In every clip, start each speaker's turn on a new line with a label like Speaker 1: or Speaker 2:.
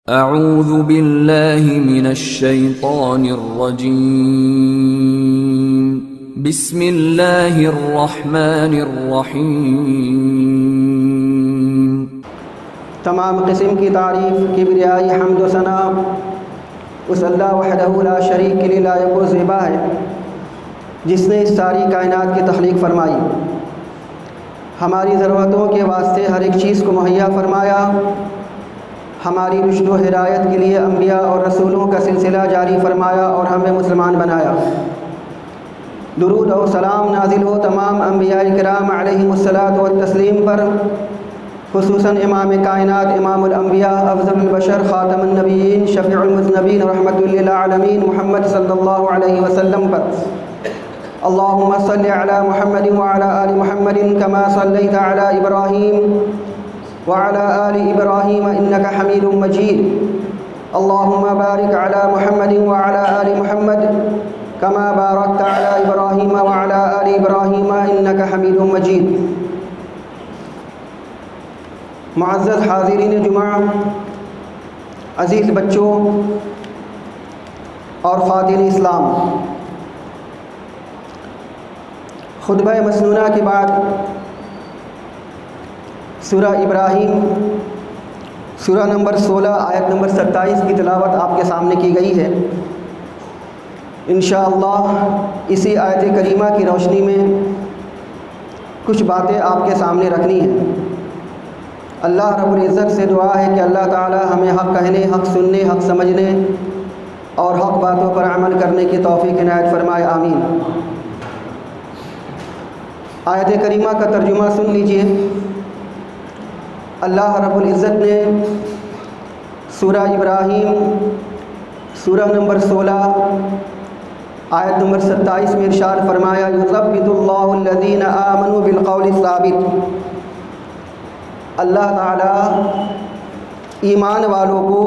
Speaker 1: اعوذ باللہ من الشیطان الرجیم بسم اللہ الرحمن الرحیم۔
Speaker 2: تمام قسم کی تعریف، کبریائی، حمد و ثنا اس اللہ وحدہ لا شریک کے لیے لائق و زیبا ہے جس نے اس ساری کائنات کی تخلیق فرمائی، ہماری ضرورتوں کے واسطے ہر ایک چیز کو مہیا فرمایا، ہماری رشد و ہدایت کے لیے انبیاء اور رسولوں کا سلسلہ جاری فرمایا اور ہمیں مسلمان بنایا۔ درود اور سلام نازل ہو تمام انبیاء کرام علیہم الصلاۃ والتسلیم پر، خصوصاً امام کائنات، امام الانبیاء، افضل البشر، خاتم النبیین، شفیع المذنبین، رحمت للعالمین محمد صلی اللہ علیہ وسلم پر۔ اللہم صلی علی محمد وعلی آل محمد کما صلیت علی ابراہیم وعلى آل إبراهيم إنك حميد مجيد۔ اللهم بارك على محمد وعلى آل محمد كما باركت على إبراهيم وعلى آل إبراهيم إنك حميد مجيد۔ معزز حاضرین جمعہ، عزیز بچوں اور خواتین اسلام، خطبہ مسنونہ کے بعد سورہ ابراہیم سورہ نمبر 16 آیت نمبر 27 کی تلاوت آپ کے سامنے کی گئی ہے۔ انشاءاللہ اسی آیت کریمہ کی روشنی میں کچھ باتیں آپ کے سامنے رکھنی ہیں۔ اللہ رب العزت سے دعا ہے کہ اللہ تعالی ہمیں حق کہنے، حق سننے، حق سمجھنے اور حق باتوں پر عمل کرنے کی توفیق عنایت فرمائے، آمین۔ آیت کریمہ کا ترجمہ سن لیجئے۔ اللہ رب العزت نے سورہ ابراہیم سورہ نمبر 16 آیت نمبر 27 میں ارشاد فرمایا، یثبت اللہ الذین آمنوا بالقول الثابت۔ اللہ تعالی ایمان والوں کو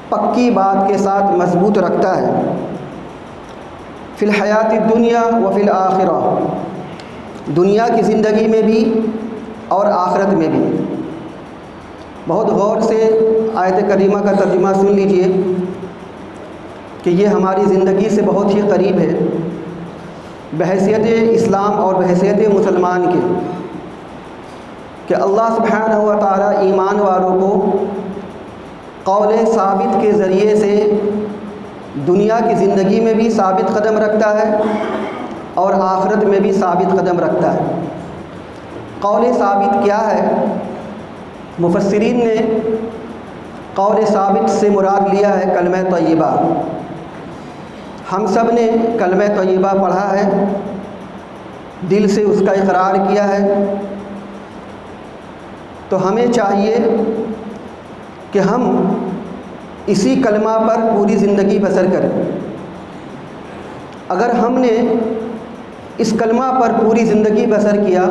Speaker 2: پکی بات کے ساتھ مضبوط رکھتا ہے، فی الحیات الدنیا و فی الآخرہ، دنیا کی زندگی میں بھی اور آخرت میں بھی۔ بہت غور سے آیت کریمہ کا ترجمہ سن لیجئے کہ یہ ہماری زندگی سے بہت ہی قریب ہے، بحیثیت اسلام اور بحیثیت مسلمان کے، کہ اللہ سبحانہ و تعالی ایمان والوں کو قول ثابت کے ذریعے سے دنیا کی زندگی میں بھی ثابت قدم رکھتا ہے اور آخرت میں بھی ثابت قدم رکھتا ہے۔ قول ثابت کیا ہے؟ مفسرین نے قول ثابت سے مراد لیا ہے کلمہ طیبہ۔ ہم سب نے کلمہ طیبہ پڑھا ہے، دل سے اس کا اقرار کیا ہے، تو ہمیں چاہیے کہ ہم اسی کلمہ پر پوری زندگی بسر کریں۔ اگر ہم نے اس کلمہ پر پوری زندگی بسر کیا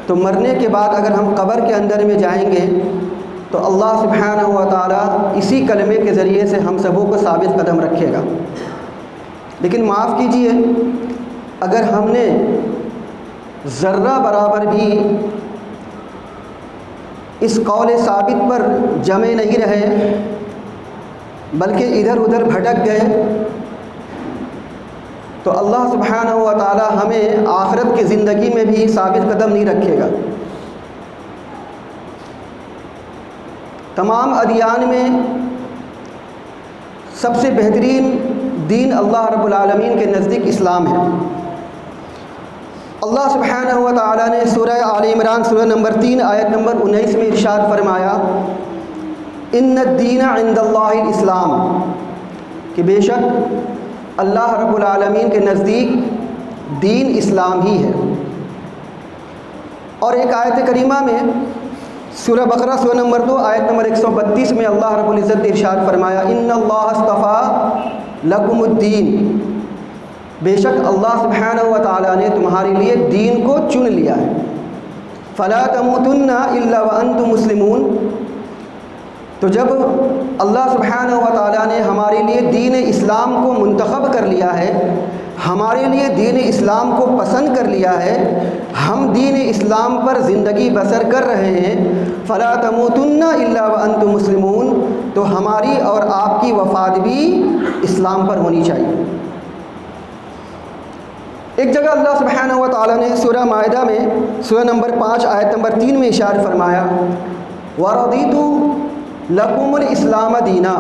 Speaker 2: تو مرنے کے بعد اگر ہم قبر کے اندر میں جائیں گے تو اللہ سبحانہ و تعالیٰ اسی کلمے کے ذریعے سے ہم سبوں کو ثابت قدم رکھے گا۔ لیکن معاف کیجئے، اگر ہم نے ذرہ برابر بھی اس قول ثابت پر جمے نہیں رہے بلکہ ادھر ادھر بھٹک گئے تو اللہ سبحانہ و تعالی ہمیں آخرت کی زندگی میں بھی ثابت قدم نہیں رکھے گا۔ تمام ادیان میں سب سے بہترین دین اللہ رب العالمین کے نزدیک اسلام ہے۔ اللہ سبحانہ و تعالی نے سورہ آل عمران سورہ نمبر 3 آیت نمبر 19 میں ارشاد فرمایا، ان الدین عند اللہ الاسلام، کہ بے شک اللہ رب العالمین کے نزدیک دین اسلام ہی ہے۔ اور ایک آیت کریمہ میں سورہ بقرہ سورہ نمبر 2 آیت نمبر 132 میں اللہ رب العزت نے ارشاد فرمایا، ان اللہ اصطفیٰ لکم الدین، بے شک اللہ سبحانہ و تعالیٰ نے تمہارے لیے دین کو چن لیا ہے، فلا تموتن الا وانتم مسلمون۔ تو جب اللہ سبحانہ و تعالیٰ نے ہمارے لیے دین اسلام کو منتخب کر لیا ہے، ہمارے لیے دین اسلام کو پسند کر لیا ہے، ہم دین اسلام پر زندگی بسر کر رہے ہیں، فلا تموتن الا وانتم مسلمون، اسلام پر ہونی چاہیے۔ ایک جگہ اللہ سبحانہ و تعالیٰ نے سورہ مائدہ میں سورہ نمبر 5 آیت نمبر 3 میں ارشاد فرمایا وَرَضِيتُ لَكُمُ الْإِسْلَامَ دِينًا،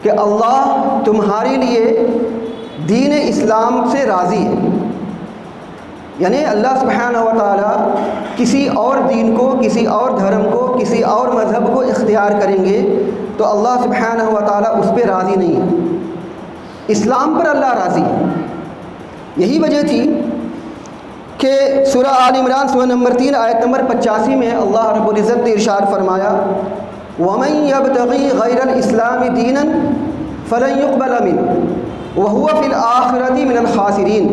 Speaker 2: کہ اللہ تمہارے لیے دین اسلام سے راضی ہے۔ یعنی اللہ سبحانہ و تعالیٰ کسی اور دین کو، کسی اور دھرم کو، کسی اور مذہب کو اختیار کریں گے تو اللہ سبحانہ و تعالیٰ اس پہ راضی نہیں ہے، اسلام پر اللہ راضی ہے۔ یہی وجہ تھی کہ سورہ آل عمران سورہ نمبر 3 آیت نمبر 85 میں اللہ رب العزت نے ارشاد فرمایا وَمَن يَبْتَغِي غَيْرَ الْإِسْلَامِ دِينًا فَلَن يُقْبَلَ مِنْهُ وَهُوَ فِي الْآخِرَةِ مِنَ الْخَاسِرِينَ،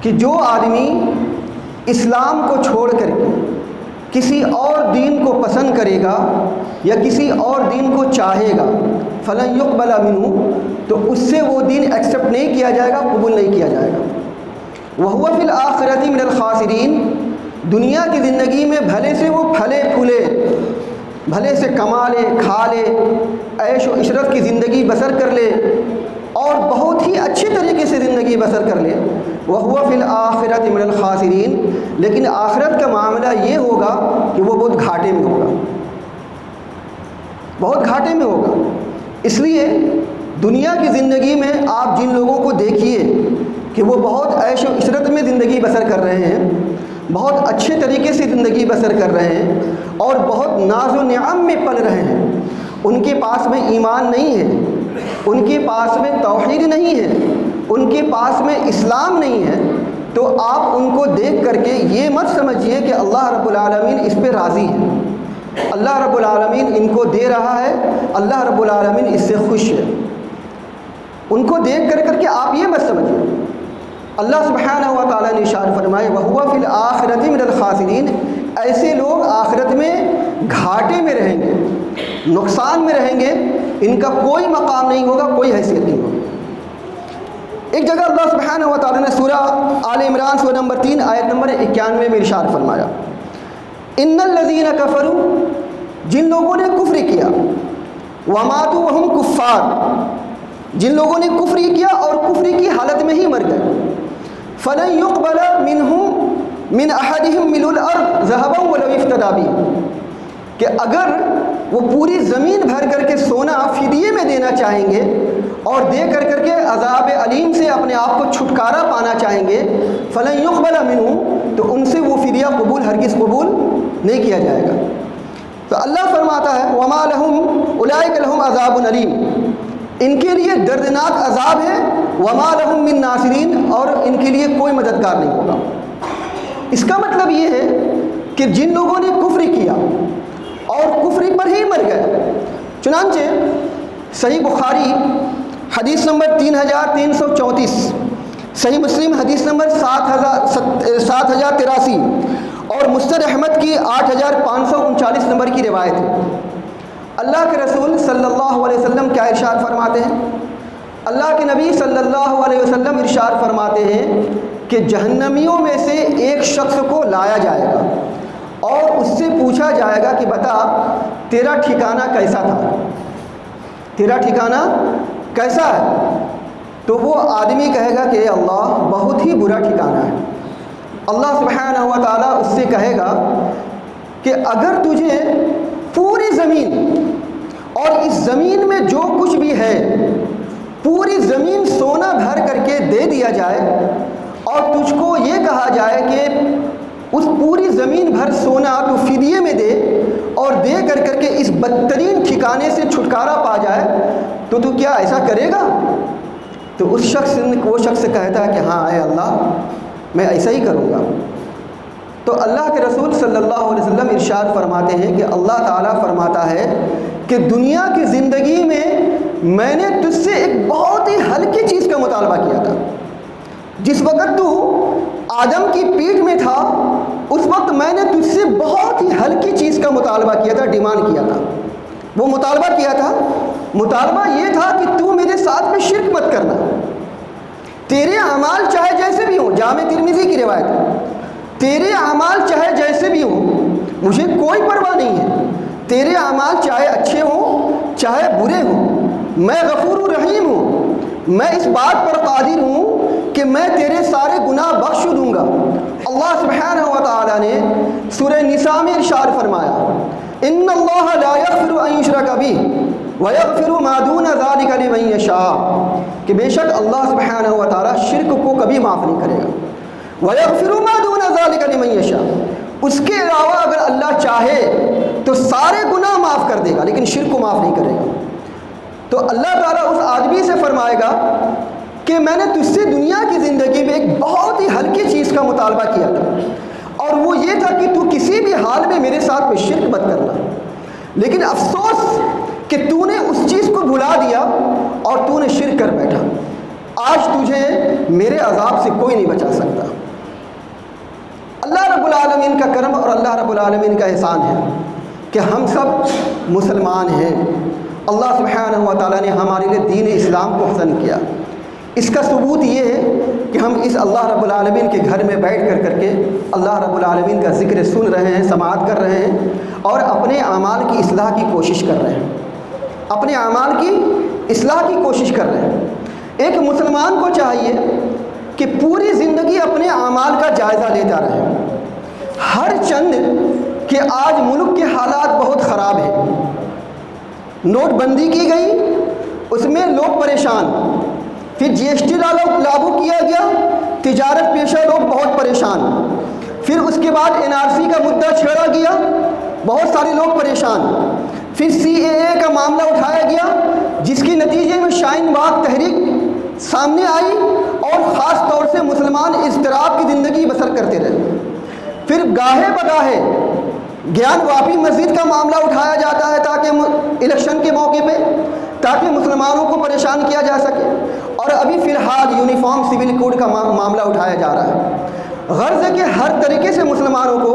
Speaker 2: کہ جو آدمی اسلام کو چھوڑ کر کے کسی اور دین کو پسند کرے گا یا کسی اور دین کو چاہے گا فَلَن يُقْبَلَ مِنْهُ، تو اس سے وہ دین ایکسیپٹ نہیں کیا جائے گا، قبول نہیں کیا جائے گا۔ وَهُوَ فِي الْآخِرَةِ مِنَ الْخَاسِرِينَ، دنیا کی زندگی میں بھلے سے وہ پھلے پھولے، بھلے سے کما لے، کھا لے، عیش و عشرت کی زندگی بسر کر لے اور بہت ہی اچھی طریقے سے زندگی بسر کر لے، وَهُوَ فِي الْآخِرَةِ مِنَ الْخَاسِرِينَ، لیکن آخرت کا معاملہ یہ ہوگا کہ وہ بہت گھاٹے میں ہوگا، بہت گھاٹے میں ہوگا۔ اس لیے دنیا کی زندگی میں آپ جن لوگوں کو دیکھیے کہ وہ بہت عیش و عشرت میں زندگی بسر کر رہے ہیں، بہت اچھے طریقے سے زندگی بسر کر رہے ہیں اور بہت ناز و نعم میں پل رہے ہیں، ان کے پاس میں ایمان نہیں ہے، ان کے پاس میں توحید نہیں ہے، ان کے پاس میں اسلام نہیں ہے، تو آپ ان کو دیکھ کر کے یہ مت سمجھیے کہ اللہ رب العالمین اس پہ راضی ہے، اللہ رب العالمین ان کو دے رہا ہے، اللہ رب العالمین اس سے خوش ہے۔ ان کو دیکھ کر کے آپ یہ مت سمجھیے۔ اللہ سبحانہ و تعالیٰ نے ارشاد فرمائے وَهُوَ فِي الْآخِرَةِ مِنَ الْخَاسِرِينَ، ایسے لوگ آخرت میں گھاٹے میں رہیں گے، نقصان میں رہیں گے، ان کا کوئی مقام نہیں ہوگا، کوئی حیثیت نہیں ہوگی۔ ایک جگہ اللہ سبحانہ و تعالیٰ نے سورہ آل عمران سورہ نمبر 3 آیت نمبر 91 میں ارشاد فرمایا ان الذین کفروا، جن لوگوں نے کفر کیا، وماتوا وہم کفار، جن لوگوں نے کفر کیا اور کفر کی حالت میں ہی مر گئے، فلن يقبل منهم من احدهم ملء الارض ذهبا ولو افتدى به، کہ اگر وہ پوری زمین بھر کر کے سونا فدیے میں دینا چاہیں گے اور دے کر کے عذاب علیم سے اپنے آپ کو چھٹکارا پانا چاہیں گے، فلن يقبل منهم، تو ان سے وہ فدیہ قبول ہرگز قبول نہیں کیا جائے گا۔ تو اللہ فرماتا ہے وما لهم اولئک لهم عذاب علیم، ان کے لیے دردناک عذاب ہے، وما لهم من ناصرین، اور ان کے لیے کوئی مددگار نہیں ہوگا۔ اس کا مطلب یہ ہے کہ جن لوگوں نے کفر کیا اور کفر پر ہی مر گئے، چنانچہ صحیح بخاری حدیث نمبر 3334، صحیح مسلم حدیث نمبر 7083 اور مسند احمد کی 8539 نمبر کی روایت ہے۔ اللہ کے رسول صلی اللہ علیہ وسلم کیا ارشاد فرماتے ہیں؟ اللہ کے نبی صلی اللہ علیہ وسلم ارشاد فرماتے ہیں کہ جہنمیوں میں سے ایک شخص کو لایا جائے گا اور اس سے پوچھا جائے گا کہ بتا تیرا ٹھکانہ کیسا تھا، تیرا ٹھکانہ کیسا ہے؟ تو وہ آدمی کہے گا کہ اللہ بہت ہی برا ٹھکانہ ہے۔ اللہ سبحانہ و تعالیٰ اس سے کہے گا کہ اگر تجھے پوری زمین اور اس زمین میں جو کچھ بھی ہے پوری زمین سونا بھر کر کے دے دیا جائے اور تجھ کو یہ کہا جائے کہ اس پوری زمین بھر سونا تو فدیے میں دے اور دے کر کے اس بدترین ٹھکانے سے چھٹکارا پا جائے تو کیا ایسا کرے گا؟ تو وہ شخص کہتا ہے کہ ہاں اے اللہ میں ایسا ہی کروں گا۔ تو اللہ کے رسول صلی اللہ علیہ وسلم ارشاد فرماتے ہیں کہ اللہ تعالیٰ فرماتا ہے کہ دنیا کی زندگی میں نے تجھ سے ایک بہت ہی ہلکی چیز کا مطالبہ کیا تھا۔ جس وقت تو آدم کی پیٹھ میں تھا اس وقت میں نے تجھ سے بہت ہی ہلکی چیز کا مطالبہ کیا تھا، ڈیمانڈ کیا تھا۔ وہ مطالبہ کیا تھا، مطالبہ یہ تھا کہ تو میرے ساتھ میں شرک مت کرنا، تیرے اعمال چاہے جیسے بھی ہوں، جامع ترمذی کی روایت ہے، تیرے اعمال چاہے جیسے بھی ہوں مجھے کوئی پرواہ نہیں ہے، تیرے اعمال چاہے اچھے ہوں چاہے برے ہوں، میں غفور رحیم ہوں، میں اس بات پر قادر ہوں کہ میں تیرے سارے گناہ بخش دوں گا۔ اللہ سبحانہ و تعالیٰ نے سورہ نساء میں ارشاد فرمایا ان اللہ لا یغفر ان یشرک بہ ویغفر ما دون ذلک لمن یشاء، کہ بے شک اللہ سبحانہ و تعالیٰ شرک کو کبھی معاف نہیں کرے گا۔ ویغفر ما دون ذلک لمن یشاء، اس کے علاوہ اگر اللہ چاہے تو سارے گناہ معاف کر دے گا لیکن شرک کو معاف نہیں کرے گا۔ تو اللہ تعالیٰ اس آدمی سے فرمائے گا کہ میں نے تجھ سے دنیا کی زندگی میں ایک بہت ہی ہلکی چیز کا مطالبہ کیا تھا، اور وہ یہ تھا کہ تو کسی بھی حال میں میرے ساتھ کوئی شرک مت کرنا، لیکن افسوس کہ تو نے اس چیز کو بھلا دیا اور تو نے شرک کر بیٹھا۔ آج تجھے میرے عذاب سے کوئی نہیں بچا سکتا۔ اللہ رب العالمین کا کرم اور اللہ رب العالمین کا احسان ہے کہ ہم سب مسلمان ہیں۔ اللہ سبحانہ و تعالیٰ نے ہمارے لیے دین اسلام کو پسند کیا۔ اس کا ثبوت یہ ہے کہ ہم اس اللہ رب العالمین کے گھر میں بیٹھ کر کے اللہ رب العالمین کا ذکر سن رہے ہیں، سماعت کر رہے ہیں اور اپنے اعمال کی اصلاح کی کوشش کر رہے ہیں، اپنے اعمال کی اصلاح کی کوشش کر رہے ہیں۔ ایک مسلمان کو چاہیے کہ پوری زندگی اپنے اعمال کا جائزہ لیتا رہے۔ ہر چند کہ آج ملک کے حالات بہت خراب ہیں، نوٹ بندی کی گئی، اس میں لوگ پریشان، پھر جی ایس ٹی لاگو کیا گیا، تجارت پیشہ لوگ بہت پریشان، پھر اس کے بعد این آر سی کا مدعا چھیڑا گیا، بہت سارے لوگ پریشان، پھر سی اے اے کا معاملہ اٹھایا گیا جس کے نتیجے میں شاہین باغ تحریک سامنے آئی اور خاص طور سے مسلمان اضطراب کی زندگی بسر کرتے رہے۔ پھر گاہے بگاہے گیان واپی مسجد کا معاملہ اٹھایا جاتا ہے تاکہ الیکشن کے موقع پہ تاکہ مسلمانوں کو پریشان کیا جا سکے، اور ابھی فی الحال یونیفارم سول کوڈ کا معاملہ اٹھایا جا رہا ہے۔ غرض ہے کہ ہر طریقے سے مسلمانوں کو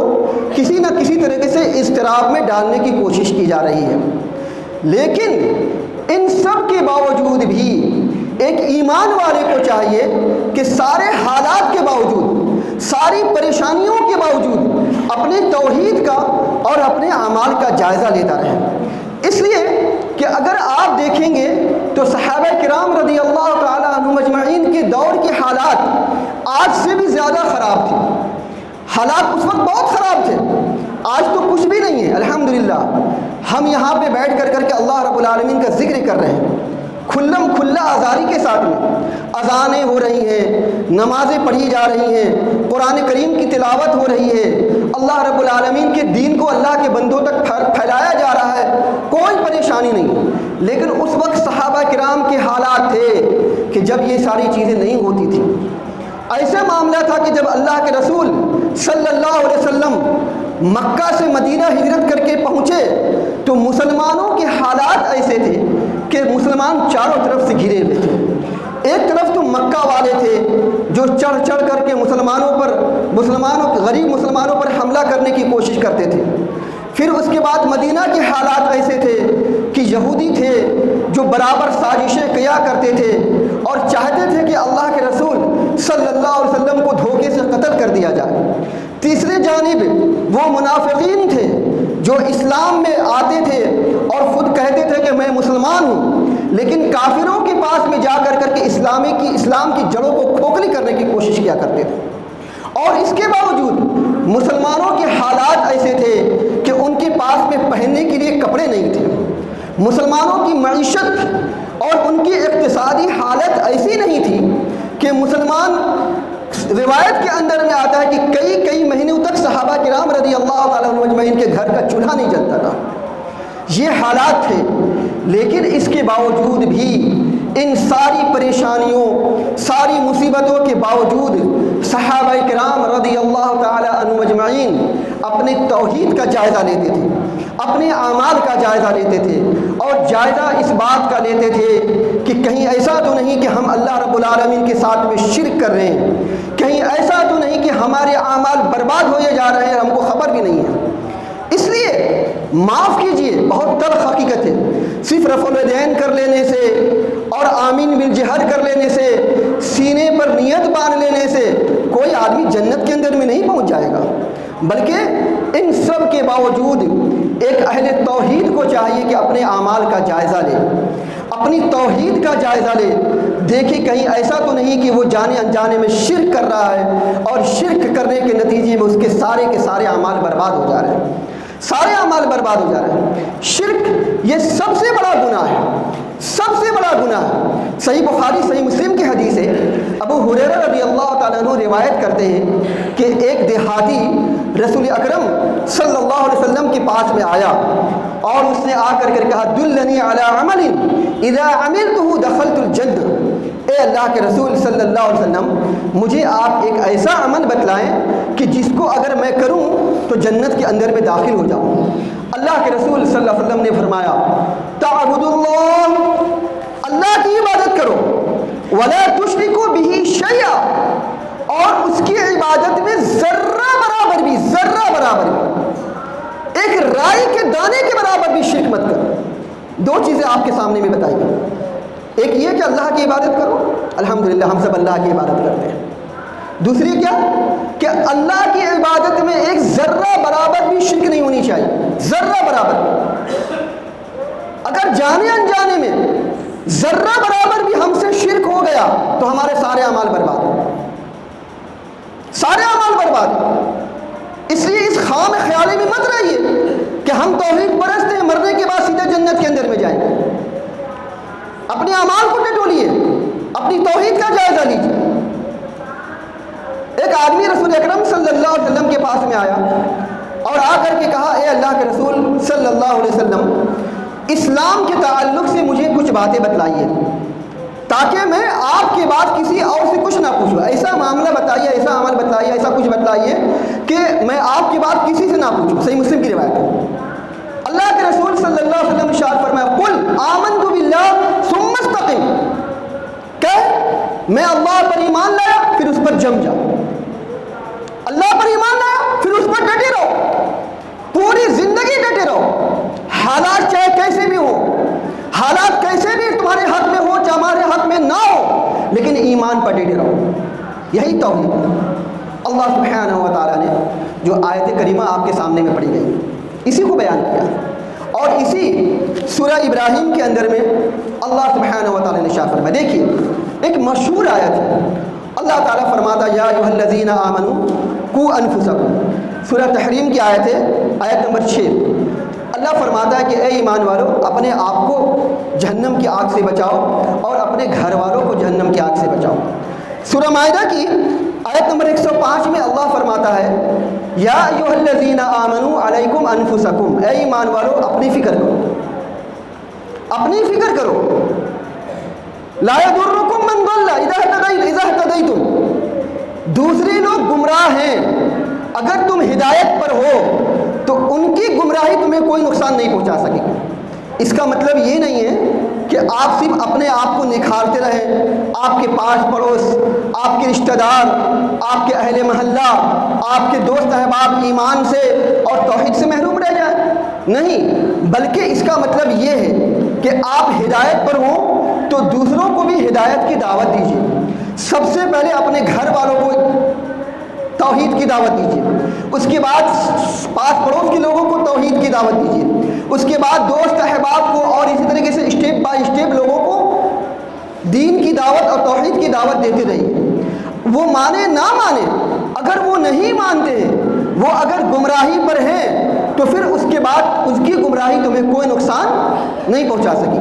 Speaker 2: کسی نہ کسی طریقے سے اضطراب میں ڈالنے کی کوشش کی جا رہی ہے، لیکن ان سب کے باوجود بھی ایک ایمان والے کو چاہیے کہ سارے حالات کے باوجود، ساری پریشانیوں کے باوجود اپنے توحید کا اور اپنے اعمال کا جائزہ لیتا رہے۔ اس لیے کہ اگر آپ دیکھیں گے تو صحابہ کرام رضی اللہ تعالیٰ عنہم اجمعین کے دور کے حالات آج سے بھی زیادہ خراب تھے۔ حالات اس وقت بہت خراب تھے، آج تو کچھ بھی نہیں ہے۔ الحمدللہ ہم یہاں پہ بیٹھ کر کے اللہ رب العالمین کا ذکر کر رہے ہیں، کھلم کھلا آزاری کے ساتھ میں اذانیں ہو رہی ہیں، نمازیں پڑھی جا رہی ہیں، قرآن کریم کی تلاوت ہو رہی ہے، اللہ رب العالمین کے دین کو اللہ کے بندوں تک پھیلایا جا رہا ہے، کوئی پریشانی نہیں۔ لیکن اس وقت صحابہ کرام کے حالات تھے کہ جب یہ ساری چیزیں نہیں ہوتی تھیں۔ ایسا معاملہ تھا کہ جب اللہ کے رسول صلی اللہ علیہ وسلم مکہ سے مدینہ ہجرت کر کے پہنچے تو مسلمانوں کے حالات ایسے تھے کہ مسلمان چاروں طرف سے گھرے ہوئے تھے۔ ایک طرف تو مکہ والے تھے جو چڑھ چڑھ کر کے غریب مسلمانوں پر حملہ کرنے کی کوشش کرتے تھے۔ پھر اس کے بعد مدینہ کے حالات ایسے تھے کہ یہودی تھے جو برابر سازشیں کیا کرتے تھے اور چاہتے تھے کہ اللہ کے رسول صلی اللہ علیہ وسلم کو دھوکے سے قتل کر دیا جائے۔ تیسری جانب وہ منافقین تھے جو اسلام میں آتے تھے اور خود کہتے تھے کہ میں مسلمان ہوں، لیکن کافروں کے پاس میں جا کر کے اسلام کی جڑوں کو کھوکھلی کرنے کی کوشش کیا کرتے تھے۔ اور اس کے باوجود مسلمانوں کے حالات ایسے تھے کہ ان کے پاس میں پہننے کے لیے کپڑے نہیں تھے، مسلمانوں کی معیشت اور ان کی اقتصادی حالت ایسی نہیں تھی کہ مسلمان، روایت کے اندر میں آتا ہے کہ کئی مہینوں تک صحابہ کرام رضی اللہ تعالیٰ عنہم اجمعین کے گھر کا چولہا نہیں جلتا تھا۔ یہ حالات تھے، لیکن اس کے باوجود بھی ان ساری پریشانیوں، ساری مصیبتوں کے باوجود صحابہ کرام رضی اللہ تعالیٰ عنہم اجمعین اپنے توحید کا جائزہ لیتے تھے، اپنے اعمال کا جائزہ لیتے تھے، اور جائزہ اس بات کا لیتے تھے کہ کہیں ایسا تو نہیں کہ ہم اللہ رب العالمین کے ساتھ میں شرک کر رہے ہیں، کہیں ایسا تو نہیں کہ ہمارے اعمال برباد ہوئے جا رہے ہیں، ہم کو خبر بھی نہیں ہے۔ اس لیے معاف کیجئے، بہت تلخ حقیقت ہے، صرف رفع الیدین کر لینے سے اور آمین بالجہر کر لینے سے، سینے پر نیت باندھ لینے سے کوئی آدمی جنت کے اندر میں نہیں پہنچ جائے گا، بلکہ ان سب کے باوجود ایک اہل توحید کو چاہیے کہ اپنے اعمال کا جائزہ لے، اپنی توحید کا جائزہ لے، دیکھے کہیں ایسا تو نہیں کہ وہ جانے انجانے میں شرک کر رہا ہے اور شرک کرنے کے نتیجے میں اس کے سارے اعمال برباد ہو جا رہے ہیں، سارے اعمال برباد ہو جا رہے ہیں۔ شرک یہ سب سے بڑا گناہ ہے، سب سے بڑا گناہ ہے۔ صحیح بخاری صحیح مسلم کی حدیث ہے، ابو ہریرہ رضی اللہ تعالیٰ عنہ روایت کرتے ہیں کہ ایک دیہاتی رسول اکرم صلی اللہ علیہ وسلم کے پاس میں آیا اور اس نے آ کر کہا دلنی علی عمل اذا عملته دخلت الجنہ، اے اللہ کے رسول صلی اللہ علیہ وسلم مجھے آپ ایک ایسا عمل بتلائیں کہ جس کو اگر میں کروں تو جنت کے اندر میں داخل ہو جاؤں۔ اللہ کے رسول صلی اللہ علیہ وسلم نے فرمایا تعبد اللہ، اللہ کی عبادت کرو، ولا تشرکوا بہ شیئا، اور اس کی عبادت میں ذرہ برابر بھی ایک رائی کے دانے کے برابر بھی شرک مت کرو۔ دو چیزیں آپ کے سامنے میں بتائی گئی، ایک یہ کہ اللہ کی عبادت کرو، الحمدللہ ہم سب اللہ کی عبادت کرتے ہیں۔ دوسری کیا کہ اللہ کی عبادت میں ایک ذرہ برابر بھی شرک نہیں ہونی چاہیے، ذرہ برابر۔ اگر جانے انجانے میں ذرہ برابر بھی ہم سے شرک ہو گیا تو ہمارے سارے اعمال برباد ہو، سارے اعمال برباد ہو۔ اس لیے اس خام خیالے میں مت رہیے کہ ہم توحید پرست ہیں، مرنے کے بعد سیدھے جنت کے اندر میں جائیں گے۔ اپنے اعمال کو ٹٹولیے، اپنی توحید کا جائزہ لیجیے۔ ایک آدمی رسول اکرم صلی اللہ علیہ وسلم کے پاس میں آیا اور آ کر کے کہا اے اللہ کے رسول صلی اللہ علیہ وسلم اسلام کے تعلق سے مجھے کچھ باتیں بتلائیے تاکہ میں آپ کے بعد کسی اور سے کچھ نہ پوچھوں، ایسا معاملہ بتائیے، ایسا عمل بتائیے، ایسا کچھ بتلائیے کہ میں آپ کے بعد کسی سے نہ پوچھوں۔ صحیح مسلم کی روایت ہے۔ اللہ کے رسول صلی اللہ علیہ وسلم ارشاد فرمایا قل آمنت باللہ ثم استقم، کہ میں اللہ پر ایمان لایا پھر اس پر جم جاؤ، اللہ پر ایمان لایا پھر اس پر ڈٹے رہو، پوری زندگی ڈٹے رہو، حالات چاہے کیسے بھی ہو، حالات کیسے بھی تمہارے حق میں ہو چاہے ہمارے حق میں نہ ہو، لیکن ایمان پر ڈٹے رہو۔ یہی توحید ہے۔ اللہ سبحانہ و تعالیٰ نے جو آیت کریمہ آپ کے سامنے میں پڑھی گئی اسی کو بیان کیا، اور اسی سورہ ابراہیم کے اندر میں اللہ سبحانہ و تعالیٰ نے ارشاد فرمایا۔ دیکھیے ایک مشہور آیت ہے، اللہ تعالیٰ فرماتا یا ایھا الذین آمنوا قوا انفسکم، سورہ تحریم کی آیت ہے، آیت نمبر 6۔ اللہ فرماتا ہے کہ اے ایمان والو اپنے آپ کو جہنم کی آگ سے بچاؤ اور اپنے گھر والوں کو جہنم کی آگ سے بچاؤ۔ سورہ مائدہ کی آیت نمبر 105 میں اللہ فرماتا ہے یا ایھا الذین آمنوا علیکم انفسکم، اے ایمان والو اپنی فکر کرو، اپنی فکر کرو، لا یضرکم من ضل اذا اہتدیتم، دوسرے لوگ گمراہ ہیں، اگر تم ہدایت پر ہو تو ان کی گمراہی تمہیں کوئی نقصان نہیں پہنچا سکے گی۔ اس کا مطلب یہ نہیں ہے کہ آپ صرف اپنے آپ کو نکھارتے رہیں، آپ کے پاس پڑوس، آپ کے رشتہ دار، آپ کے اہل محلہ، آپ کے دوست احباب ایمان سے اور توحید سے محروم رہ جائیں، نہیں، بلکہ اس کا مطلب یہ ہے کہ آپ ہدایت پر ہوں تو دوسروں کو بھی ہدایت کی دعوت دیجیے۔ سب سے پہلے اپنے گھر والوں کو توحید کی دعوت دیجیے، اس کے بعد پاس پڑوس کے لوگوں کو توحید کی دعوت دیجیے، اس کے بعد دوست احباب کو، اور اسی طریقے سے اسٹیپ بائی اسٹیپ لوگوں کو دین کی دعوت اور توحید کی دعوت دیتے رہیے۔ وہ مانے نہ مانے، اگر وہ نہیں مانتے ہیں، وہ اگر گمراہی پر ہیں تو پھر اس کے بعد اس کی گمراہی تمہیں کوئی نقصان نہیں پہنچا سکے،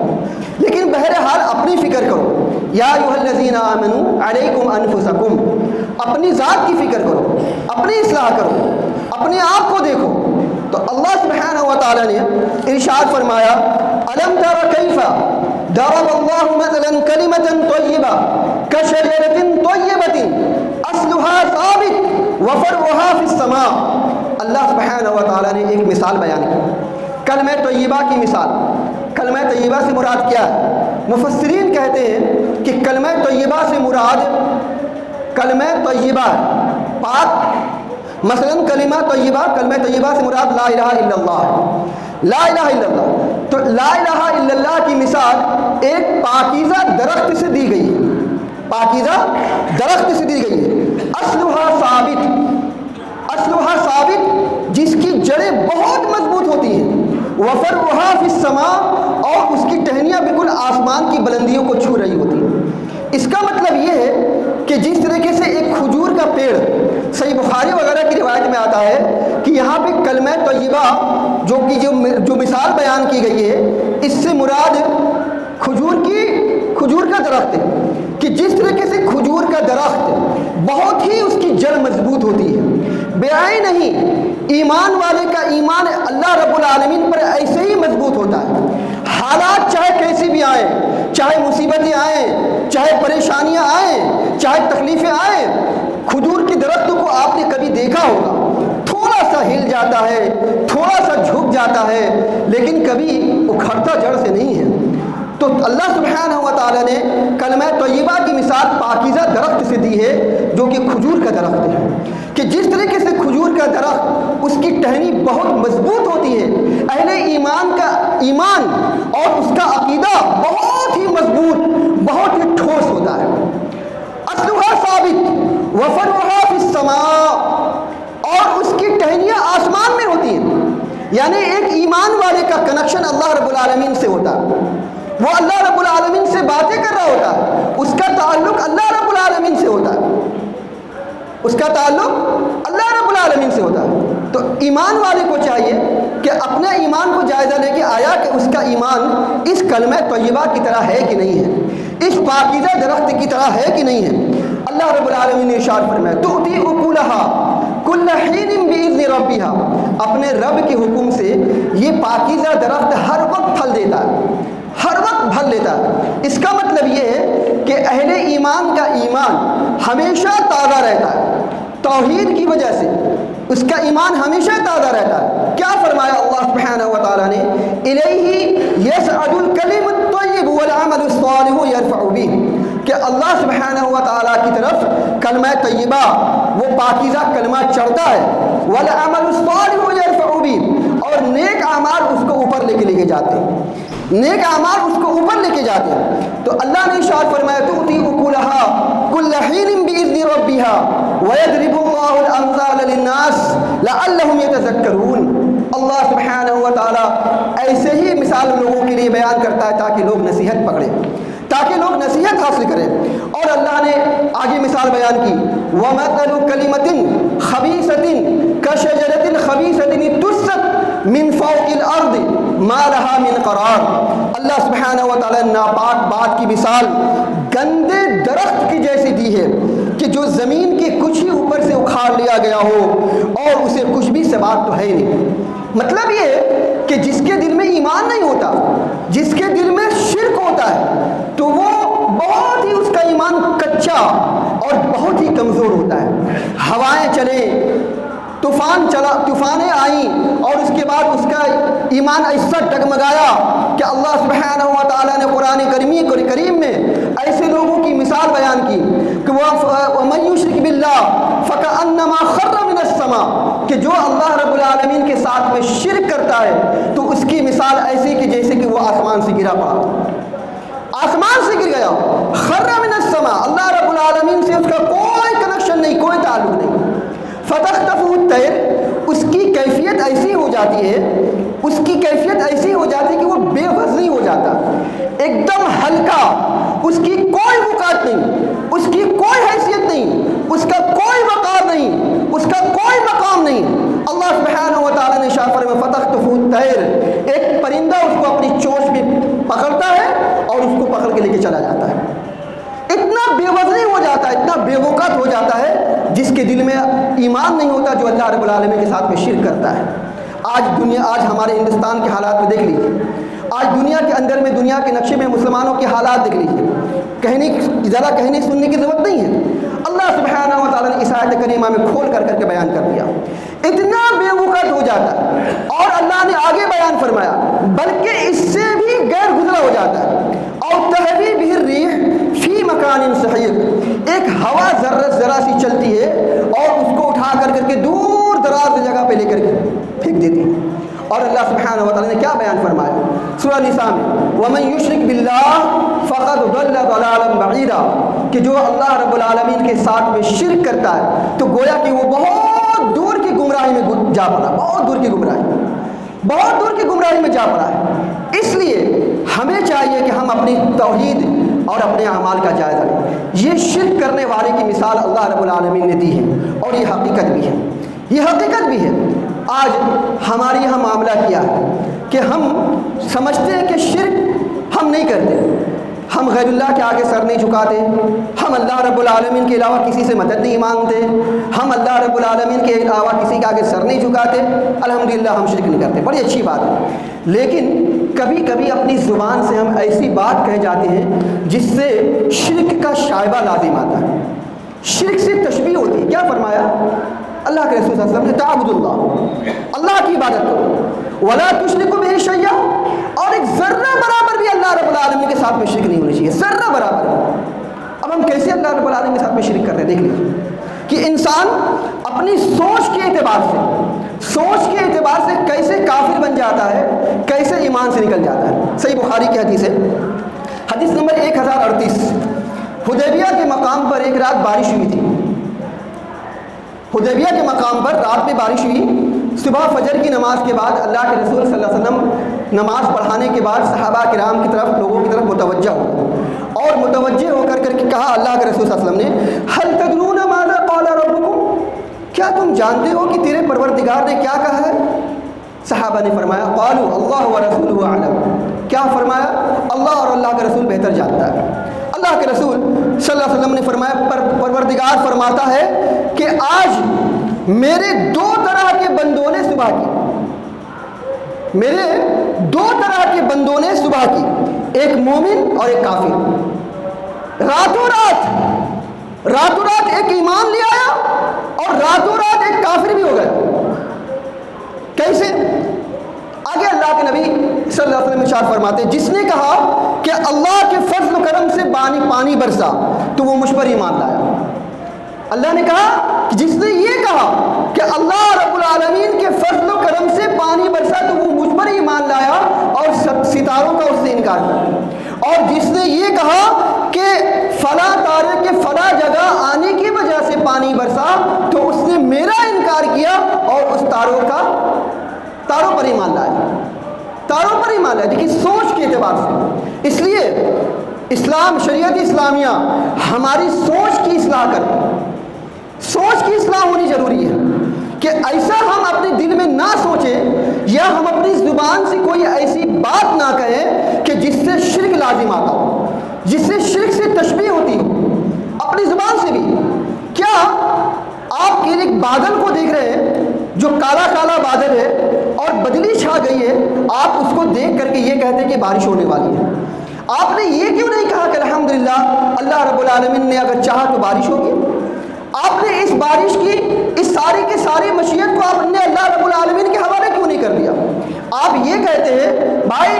Speaker 2: لیکن بہرحال اپنی فکر کرو۔ یا ایھا الذین آمنوا علیکم انفسکم، اپنی ذات کی فکر کرو، اپنی اصلاح کرو، اپنے آپ کو دیکھو۔ تو اللہ سبحانہ و تعالیٰ نے ارشاد فرمایا الم تر کیف ضرب اللہ مثلا کلمۃ طیبہ کشجرۃ طیبۃ اصلها ثابت وفرعها فی السماء۔ اللہ سبحانہ و تعالیٰ نے ایک مثال بیان کی، کلمہ طیبہ کی مثال۔ کلمہ طیبہ سے مراد کیا ہے؟ مفسرین کہتے ہیں کہ کلمہ طیبہ سے مراد کلمہ طیبہ پاک، مثلا کلمہ طیبہ سے مراد لا الہ الا اللہ، لا الہ الا اللہ۔ تو لا الہ الا اللہ کی مثال ایک پاکیزہ درخت سے دی گئی ہے، پاکیزہ درخت سے دی گئی ہے، اصلها ثابت، اصلها ثابت، جس کی جڑیں بہت مضبوط ہوتی ہیں، وفرعها فی السماء، اور اس کی ٹہنیاں بالکل آسمان کی بلندیوں کو چھو رہی ہوتی ہیں۔ اس کا مطلب یہ ہے کہ جس طریقے سے ایک کھجور کا پیڑ، صحیح بخاری وغیرہ کی روایت میں آتا ہے کہ یہاں پہ کلمہ طیبہ جو مثال بیان کی گئی ہے، اس سے مراد کھجور کا درخت ہے، کہ جس طریقے سے کھجور کا درخت بہت ہی اس کی جڑ مضبوط ہوتی ہے، بیائی نہیں، ایمان والے کا ایمان اللہ رب العالمین پر ایسے ہی مضبوط ہوتا ہے۔ حالات چاہے کیسی بھی آئیں، چاہے مصیبتیں آئیں، چاہے پریشانیاں آئیں، چاہے تکلیفیں آئیں، کھجور کے درخت کو آپ نے کبھی دیکھا ہوگا، تھوڑا سا ہل جاتا ہے، تھوڑا سا جھک جاتا ہے، لیکن کبھی اکھڑتا جڑ سے نہیں ہے۔ تو اللہ سبحانہ و تعالیٰ نے کلمہ طیبہ کی مثال پاکیزہ درخت سے دی ہے، جو کہ کھجور کا درخت ہے، کہ جس طریقے سے کھجور کا درخت اس کی ٹہنی بہت مضبوط ہوتی ہے، اہل ایمان کا ایمان اور اس کا عقیدہ بہت ہی مضبوط، بہت ہی ٹھوس ہوتا ہے۔ اصلها ثابت وفرعها فی السماء، اور اس کی ٹہنیاں آسمان میں ہوتی ہیں، یعنی ایک ایمان والے کا کنیکشن اللہ رب العالمین سے ہوتا ہے، وہ اللہ رب العالمین سے باتیں کر رہا ہوتا ہے، اس کا تعلق اللہ رب العالمین سے ہوتا ہے، اس کا تعلق اللہ رب العالمین سے ہوتا ہے۔ تو ایمان والے کو چاہیے کہ اپنے ایمان کو جائزہ لے کے آیا کہ اس کا ایمان اس کلمہ طیبہ کی طرح ہے کہ نہیں ہے، اس پاکیزہ درخت کی طرح ہے کہ نہیں ہے۔ اللہ رب العالمین نے ارشاد فرمایا تؤتی اکلها کل حین باذن ربها، اپنے رب کے حکم سے یہ پاکیزہ درخت ہر وقت پھل دیتا ہے، ہر وقت پھل لیتا ہے۔ اس کا مطلب یہ ہے کہ اہل ایمان کا ایمان ہمیشہ تازہ رہتا ہے، توحید کی وجہ سے اس کا ایمان ہمیشہ تازہ رہتا ہے۔ کیا فرمایا اللہ سبحانہ و تعالیٰ نے، الیہ یصعد الکلم الطیب والعمل الصالح یرفع بہ، کہ اللہ سبحانہ و تعالیٰ کی طرف کلمہ طیبہ، وہ پاکیزہ کلمہ چڑھتا ہے، والعمل الصالح یرفع بہ، اور نیک اعمال اس کو اوپر لے کے جاتے ہیں، نیک اعمال اس کو اوپر لے کے جاتے ہیں۔ تو اللہ نے ارشاد فرمایا تؤتی اکلها کل حین باذن ربها ویضرب اللہ الامثال للناس لعلهم یتذکرون۔ اللہ سبحانہ و تعالیٰ ایسے ہی مثال لوگوں کے لیے بیان کرتا ہے تاکہ لوگ نصیحت پکڑیں، تاکہ لوگ نصیحت حاصل کریں۔ اور اللہ نے آگے مثال بیان کی وَمَثَلُ كَلِمَةٍ خَبِيثَةٍ كَشَجَرَةٍ خَبِيثَةٍ اجْتُثَّتْ مِنْ فَوْقِ الْأَرْضِ مَا لَهَا مِنْ قَرَارٍ۔ اللہ سبحانہ و تعالیٰ نے ناپاک بات کی مثال گندے درخت کی جیسی دی ہے کہ جو زمین کے کچھ ہی اوپر سے اکھاڑ لیا گیا ہو اور اسے کچھ بھی ثبات تو ہے ہی نہیں۔ مطلب یہ کہ جس کے دل میں ایمان نہیں ہوتا، جس کے دل میں شرک ہوتا ہے، تو وہ بہت ہی اس کا ایمان کچا اور بہت ہی کمزور ہوتا ہے۔ ہوائیں چلیں، طوفانیں آئیں، اور اس کے بعد اس کا ایمان ایسا ڈگمگایا کہ اللہ سبحانہ و تعالیٰ نے قرآن کریم میں ایسے لوگوں کی مثال بیان کی کہ وَمَن يُشْرِكْ بِاللَّهِ فَكَأَنَّمَا خَرَّ مِنَ السَّمَاءِ، کہ جو اللہ رب العالمین کے ساتھ میں شرک کرتا ہے تو اس کی مثال ایسی کہ جیسے کہ وہ آسمان سے گرا پڑا، آسمان سے گر گیا، خَرَّ مِنَ السَّمَاءِ، اللہ رب العالمین سے اس کا کوئی کنیکشن نہیں، کوئی تعلق نہیں۔ فَتَخْطَفُهُ الطَّيْرُ، اس کی کیفیت ایسی ہو جاتی ہے، اس کی کیفیت ایسی ہو جاتی ہے کہ وہ بے وزنی ہو جاتا، ایک دم ہلکا، اس کی کوئی وقعت نہیں، اس کی کوئی حیثیت نہیں، اس کا کوئی وقار نہیں، اس کا کوئی مقام نہیں۔ اللہ سبحانہ و تعالیٰ نے ارشاد فرمایا فَتَخْطَفُهُ الطَّيْرُ، ایک پرندہ اس کو اپنی چونچ میں پکڑتا ہے اور اس کو پکڑ کے لے کے چلا جاتا ہے۔ اتنا بے وزنی ہو جاتا ہے، اتنا بے وقت ہو جاتا ہے جس کے دل میں ایمان نہیں ہوتا، جو اللہ رب العالمین کے ساتھ میں شرک کرتا ہے۔ آج ہمارے ہندوستان کے حالات میں دیکھ لیجیے، آج دنیا کے اندر میں، دنیا کے نقشے میں مسلمانوں کے حالات دیکھ لیجیے، ذرا کہنے سننے کی ضرورت نہیں ہے، اللہ سبحانہ و تعالیٰ نے اس آیت کریمہ میں کھول کر کے بیان کر دیا، اتنا بے وقت ہو جاتا ہے۔ اور اللہ نے آگے بیان فرمایا بلکہ اس سے بھی غیر گزرا ہو جاتا ہے، اور تہوی بہ الریح فی مکان صحیح، ایک ہوا ذرا سی چلتی ہے اور اس کو اٹھا کر کے دور دراز جگہ پہ لے کر کے پھینک دیتی ہے۔ اور اللہ سبحانہ و تعالیٰ نے کیا بیان فرمایا سورہ نساء میں وَمَن يُشْرِكْ بِاللَّهِ فَقَدْ ضَلَّ ضَلَالًا بَعِيدًا، کہ جو اللہ رب العالمین کے ساتھ میں شرک کرتا ہے تو گویا کہ وہ بہت دور کی گمراہی میں جا پڑا، بہت دور کی گمراہی۔ بہت دور کی گمراہی میں جا پڑا ہے۔ اس لیے ہمیں چاہیے کہ ہم اپنی توحید اور اپنے اعمال کا جائزہ لیں۔ یہ شرک کرنے والے کی مثال اللہ رب العالمین نے دی ہے، اور یہ حقیقت بھی ہے، یہ حقیقت بھی ہے۔ آج ہمارے یہاں معاملہ کیا ہے کہ ہم سمجھتے ہیں کہ شرک ہم نہیں کرتے، ہم غیر اللہ کے آگے سر نہیں جھکاتے، ہم اللہ رب العالمین کے علاوہ کسی سے مدد نہیں مانگتے، ہم اللہ رب العالمین کے علاوہ کسی کے آگے سر نہیں جھکاتے، الحمدللہ ہم شرک نہیں کرتے، بڑی اچھی بات ہے۔ لیکن کبھی کبھی اپنی زبان سے ہم ایسی بات کہہ جاتے ہیں جس سے شرک کا شائبہ لازم آتا ہے، شرک سے تشبیہ ہوتی ہے۔ کیا فرمایا اللہ کے رسول صلی اللہ علیہ وسلم نے؟ تعبد اللہ، اللہ کی عبادت کرو، ولا تشرکوا بہ شیئا، اور ایک ذرہ برابر بھی اللہ رب العالمین کے ساتھ میں شرک نہیں ہونی چاہیے، ذرہ برابر۔ اب ہم کیسے اللہ رب العالمین کے ساتھ میں شرک کرتے ہیں؟ دیکھ لیجیے کہ انسان اپنی سوچ کے اعتبار سے کیسے کافر بن جاتا ہے، کیسے ایمان سے نکل جاتا ہے۔ صحیح بخاری کی حدیث ہے، حدیث نمبر 1038۔ حدیبیہ کے مقام پر ایک رات بارش ہوئی تھی، حدیبیہ کے مقام پر رات میں بارش ہوئی۔ صبح فجر کی نماز کے بعد اللہ کے رسول صلی اللہ علیہ وسلم نماز پڑھانے کے بعد صحابہ کرام کی طرف، لوگوں کی طرف متوجہ ہوئے، اور متوجہ ہو کر کے کہا اللہ کے رسول صلی اللہ علیہ وسلم نے، هل تدرون ماذا قال ربكم، کیا تم جانتے ہو کہ تیرے پروردگار نے کیا کہا ہے؟ صحابہ نے فرمایا قالوا اللہ ورسولہ اعلم، کیا فرمایا؟ اللہ اور اللہ کا رسول بہتر جانتا ہے۔ اللہ کے رسول صلی اللہ علیہ وسلم نے فرمایا پروردگار فرماتا ہے کہ آج میرے دو طرح کے بندوں نے صبح کی، میرے دو طرح کے بندوں نے صبح کی، ایک مومن اور ایک کافر۔ راتوں رات ایک ایمان لے آیا اور راتوں رات ایک کافر بھی ہو گیا۔ کیسے؟ آگے اللہ کے نبی صلی اللہ علیہ وسلم ارشاد فرماتے ہیں، جس نے کہا کہ اللہ کے فضل و کرم سے پانی برسا تو وہ مجھ پر ایمان لایا۔ اللہ نے کہا کہ جس نے یہ کہا کہ اللہ رب العالمین کے فضل و کرم سے پانی برسا تو وہ مجھ پر ایمان لایا اور ستاروں کا اس سے انکار کیا۔ اور جس نے یہ کہا کہ فلاں تارے کے فلاں جگہ آنے کی وجہ سے پانی برسا تو اس نے میرا انکار کیا اور اس تاروں پر ایمان لایا، تاروں پر ایمان لایا۔ دیکھیے سوچ کے اعتبار سے، اس لیے اسلام، شریعت اسلامیہ ہماری سوچ کی اصلاح کرے، سوچ کی اصلاح ہونی ضروری ہے کہ ایسا ہم اپنے دل میں نہ سوچیں یا ہم اپنی زبان سے کوئی ایسی بات نہ کہیں کہ جس سے شرک لازم آتا ہو، جس سے شرک سے تشبیہ ہوتی ہو، اپنی زبان سے بھی۔ کیا آپ ایک بادل کو دیکھ رہے ہیں جو کالا کالا بادل ہے اور بدلی چھا گئی ہے، آپ اس کو دیکھ کر کے یہ کہتے ہیں کہ بارش ہونے والی ہے؟ آپ نے یہ کیوں نہیں کہا کہ الحمدللہ اللہ رب العالمین نے اگر چاہا تو بارش ہوگی؟ آپ نے اس بارش کی، اس ساری کی ساری مشیت کو آپ نے اللہ رب العالمین کے حوالے کیوں نہیں کر دیا؟ آپ یہ کہتے ہیں بھائی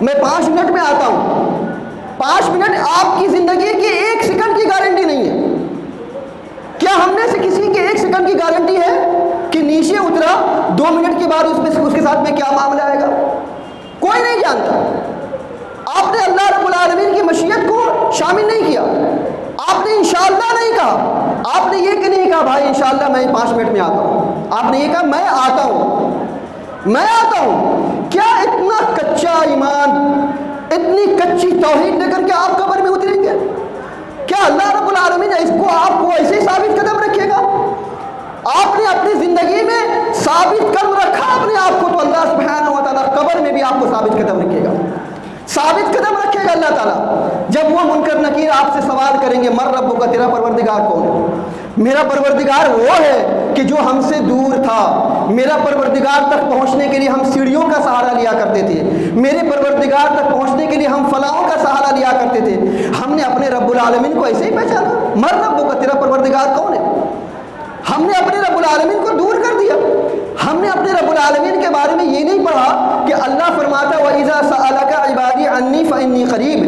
Speaker 2: میں 5 منٹ میں آتا ہوں، 5 منٹ آپ کی زندگی کی 1 سیکنڈ کی گارنٹی نہیں ہے۔ کیا ہم نے سے کسی کے 1 سیکنڈ کی گارنٹی ہے کہ نیچے اترا 2 منٹ کے بعد اس کے ساتھ میں کیا معاملہ آئے گا؟ کوئی نہیں جانتا۔ آپ نے اللہ رب العالمین کی مشیت کو شامل نہیں کیا، آپ نے انشاءاللہ نہیں کہا، آپ نے یہ کہ نہیں کہا بھائی انشاءاللہ میں 5 منٹ میں آتا ہوں، آپ نے یہ کہا میں آتا ہوں۔ کیا اتنا کچا ایمان، اتنی کچی توحید لے کر کے آپ قبر میں اتریں گے؟ کیا اللہ رب العالمین اس کو آپ کو ایسے ثابت قدم رکھے گا؟ آپ نے اپنی زندگی میں ثابت قدم رکھا اپنے آپ کو، تو اللہ سبحانہ و تعالیٰ قبر میں بھی آپ کو ثابت قدم رکھے گا، ثابت قدم رکھے گا اللہ تعالیٰ۔ جب وہ منکر نکیر آپ سے سوال کریں گے من ربک کا، تیرا پروردگار کون ہے؟ میرا پروردگار وہ ہے کہ جو ہم سے دور تھا، میرا پروردگار تک پہنچنے کے لیے ہم سیڑھیوں کا سہارا لیا کرتے تھے، میرے پروردگار تک پہنچنے کے لیے ہم فلاحوں کا سہارا لیا کرتے تھے۔ ہم نے اپنے رب العالمین کو ایسے ہی پہچانا، من ربک کا، تیرا پروردگار کون ہے؟ ہم نے اپنے رب العالمین کو دور کر دیا۔ ہم نے اپنے رب العالمین کے بارے میں یہ نہیں پڑھا کہ اللہ فرماتا ہے وَإِذَا سَأَلَكَ عِبَادِي عَنِّي فَإِنِّي قَرِيبٌ،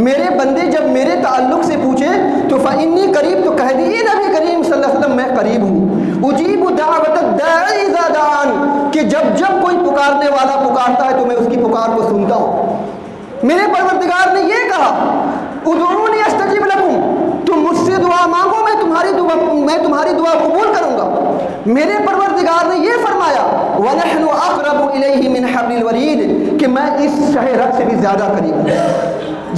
Speaker 2: میرے بندے جب میرے تعلق سے پوچھے تو فَإِنِّي قریب، تو کہہ دیجیے نبی کریم صلی اللہ علیہ وسلم میں قریب ہوں۔ اجیب دعوت الداعی اذا دعان، کہ جب کوئی پکارنے والا پکارتا ہے تو میں اس کی پکار کو سنتا ہوں۔ میرے پروردگار نے یہ کہا ادعونی استجب لکم، تم مجھ سے دعا مانگو میں تمہاری دعا قبول کروں گا۔ میرے پروردگار نے یہ فرمایا وَنَحْنُ أَقْرَبُ إِلَيْهِ مِنْ حَبْلِ الْوَرِيدِ کہ میں اس شہ رگ سے بھی زیادہ قریب ہوں۔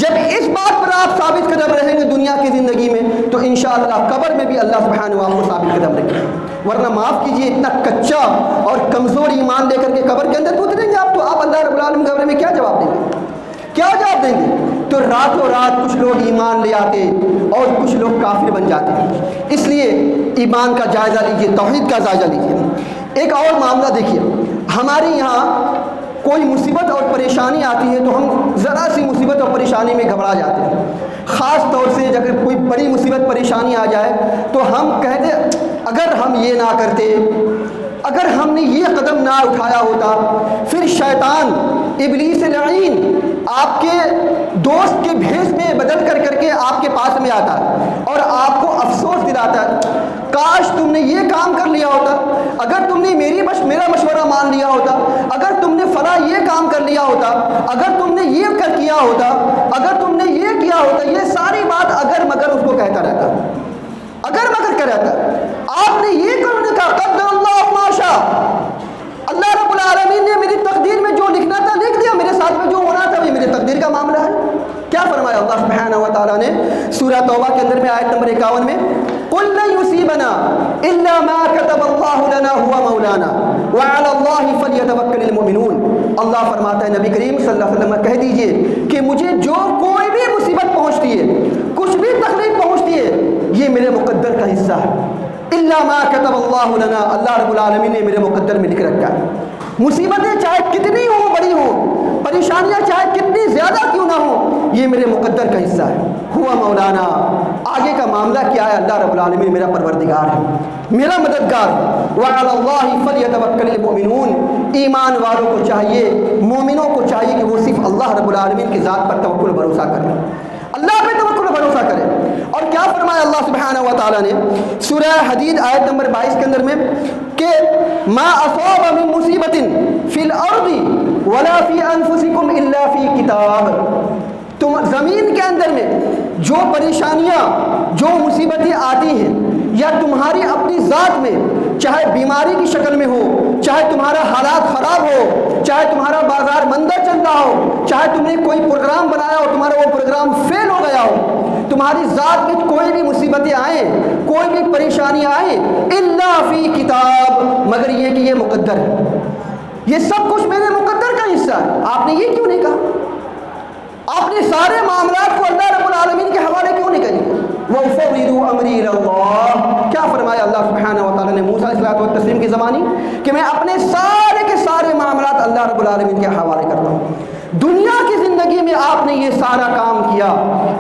Speaker 2: جب اس بات پر آپ ثابت قدم رہیں گے دنیا کی زندگی میں تو انشاءاللہ قبر میں بھی اللہ سبحانہ و تعالیٰ آپ کو ثابت قدم رکھے گا۔ ورنہ معاف کیجئے، اتنا کچا اور کمزور ایمان لے کر کے قبر کے اندر اتریں گے آپ تو آپ اللہ رب العالمین قبر میں کیا جواب دیں گے؟ کیا جواب دیں گے؟ تو راتوں رات کچھ لوگ ایمان لے آتے اور کچھ لوگ کافر بن جاتے ہیں۔ اس لیے ایمان کا جائزہ لیجئے، توحید کا جائزہ لیجئے۔ ایک اور معاملہ دیکھیے، ہمارے یہاں کوئی مصیبت اور پریشانی آتی ہے تو ہم ذرا سی مصیبت اور پریشانی میں گھبرا جاتے ہیں۔ خاص طور سے جب کوئی بڑی مصیبت پریشانی آ جائے تو ہم کہتے اگر ہم یہ نہ کرتے، اگر ہم نے یہ قدم نہ اٹھایا ہوتا، پھر شیطان ابلیس لعین آپ کے دوست کے بھیس میں بدل کر کے آپ کے پاس میں آتا ہے اور آپ کو افسوس دلاتا ہے، کاش تم نے یہ کام کر لیا ہوتا، اگر تم نے میرا مشورہ مان لیا ہوتا، اگر تم نے فلاں یہ کام کر لیا ہوتا، اگر تم نے یہ کیا ہوتا، اگر تم نے یہ کیا ہوتا، یہ ساری بات اگر مگر اس کو کہتا رہتا، اگر مگر کر رہتا۔ آپ نے یہ کرنے کا قدر اللہ ما شاء، اللہ رب العالمین نے میری تقدیر میں جو لکھنا تھا لکھ دیا، میرے ساتھ میں جو ہونا تھا یہ میرے تقدیر کا معاملہ ہے۔ کیا فرمایا اللہ سبحانہ و تعالیٰ نے سورہ توبہ کے اندر میں آیت نمبر 51 میں، قُلْ لَن يُصِيبَنَا إِلَّا مَا كَتَبَ اللَّهُ لَنَا هُوَ مَوْلَانَا وَعَلَى اللَّهِ فَلْيَتَوَكَّلِ الْمُؤْمِنُونَ۔ اللہ فرماتا ہے نبی کریم صلی اللہ علیہ وسلم کہہ دیجئے کہ مجھے جو کوئی بھی مصیبت پہنچتی ہے، کچھ بھی تکلیف پہنچتی ہے، یہ میرے مقدر کا حصہ ہے۔ إِلَّا مَا كَتَبَ اللَّهُ لَنَا، اللہ رب العالمین نے میرے مقدر میں لکھ رکھا ہے۔ مصیبتیں چاہے کتنی ہوں بڑی ہوں، پریشانیاں چاہے کتنی زیادہ کیوں نہ ہوں، یہ میرے مقدر کا حصہ ہے۔ ہوا مولانا، آگے کا معاملہ کیا ہے؟ اللہ رب العالمین میرا پروردگار ہے، میرا مددگار ہے۔ وعلی اللہ فلیتوکل المؤمنون، ایمان والوں کو چاہیے، مومنوں کو چاہیے کہ وہ صرف اللہ رب العالمین کی ذات پر توکل بھروسہ کریں، اللہ پہ توکل بھروسہ کریں۔ اور کیا فرمایا اللہ سبحانہ و تعالیٰ نے سورہ حدید آیت نمبر 22 کے اندر میں کہ ما اصاب من مصیبت فی الارض ولا فی انفسکم الا فی کتاب، تم زمین کے اندر میں جو پریشانیاں جو مصیبتیں آتی ہیں یا تمہاری اپنی ذات میں، چاہے بیماری کی شکل میں ہو، چاہے تمہارا حالات خراب ہو، چاہے تمہارا بازار مندہ چل رہا ہو، چاہے تم نے کوئی پروگرام بنایا ہو تمہارا وہ پروگرام فیل ہو گیا ہو، تمہاری ذات میں کوئی بھی مصیبتیں آئیں، کوئی بھی پریشانیاں آئیں، الا فی کتاب، مگر یہ کہ یہ مقدر ہے، یہ سب کچھ میرے مقدر کا حصہ ہے۔ آپ نے یہ کیوں نہیں کہا؟ آپ نے سارے معاملات کو اللہ رب العالمین کے حوالے کیوں نہیں کری؟ وَأُفَوِّضُ أَمْرِي إِلَى اللَّهِ، کیا فرمایا اللہ سبحانہ و تعالیٰ نے موسیٰ علیہ السلام کی زبانی کہ میں اپنے سارے کے سارے معاملات اللہ رب العالمین کے حوالے کرتا ہوں۔ دنیا کی زندگی میں آپ نے یہ سارا کام کیا،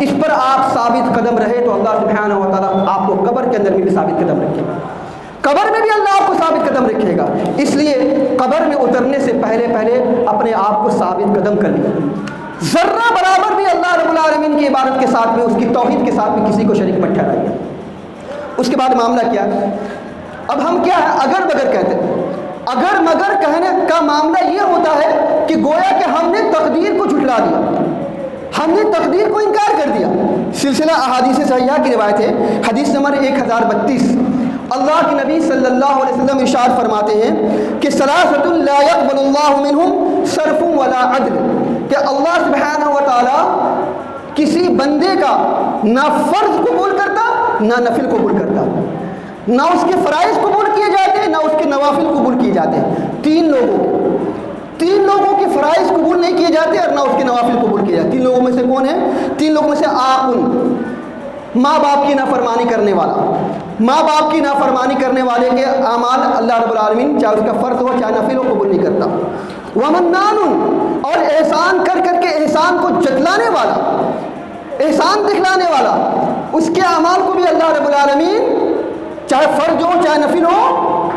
Speaker 2: اس پر آپ ثابت قدم رہے تو اللہ سبحانہ و تعالیٰ آپ کو قبر کے اندر بھی ثابت قدم رکھے گا، قبر میں بھی اللہ آپ کو ثابت قدم رکھے گا۔ اس لیے قبر میں اترنے سے پہلے اپنے آپ کو ثابت قدم کر لیں، ذرہ برابر بھی اللہ رب العالمین کی عبادت کے ساتھ میں، اس کی توحید کے ساتھ میں کسی کو شریک مت ٹھہرائیے۔ اس کے بعد معاملہ کیا ہے؟ اب ہم کیا ہے اگر مگر کہتے ہیں، اگر مگر کہنے کا معاملہ یہ ہوتا ہے کہ گویا کہ ہم نے تقدیر کو جھٹلا دیا، ہم نے تقدیر کو انکار کر دیا۔ سلسلہ احادیث صحیحہ کی روایت ہے، حدیث نمبر 1032، اللہ کے نبی صلی اللہ علیہ وسلم ارشاد فرماتے ہیں کہ ثلاثۃ لا يقبل اللہ منہم صرف ولا عدل، کہ اللہ سبحانہ و تعالیٰ کسی بندے کا نہ فرض قبول کرتا نہ نفل قبول کرتا، نہ اس کے فرائض قبول کیے جاتے نہ اس کے نوافل قبول کیے جاتے۔ تین لوگوں کے فرائض قبول نہیں کیے جاتے اور نہ اس کے نوافل قبول کیے جاتے۔ تین لوگوں میں سے کون ہے؟ تین لوگوں میں سے آقن، ماں باپ کی نافرمانی کرنے والا، ماں باپ کی نافرمانی کرنے والے کے اعمال اللہ رب العالمین چاہے اس کا فرض ہو چاہے نفل ہو قبول نہیں کرتا۔ ومنان، اور احسان کر کے احسان کو جتلانے والا، احسان دکھلانے والا، اس کے اعمال کو بھی اللہ رب العالمین چاہے فرض ہو چاہے نفل ہو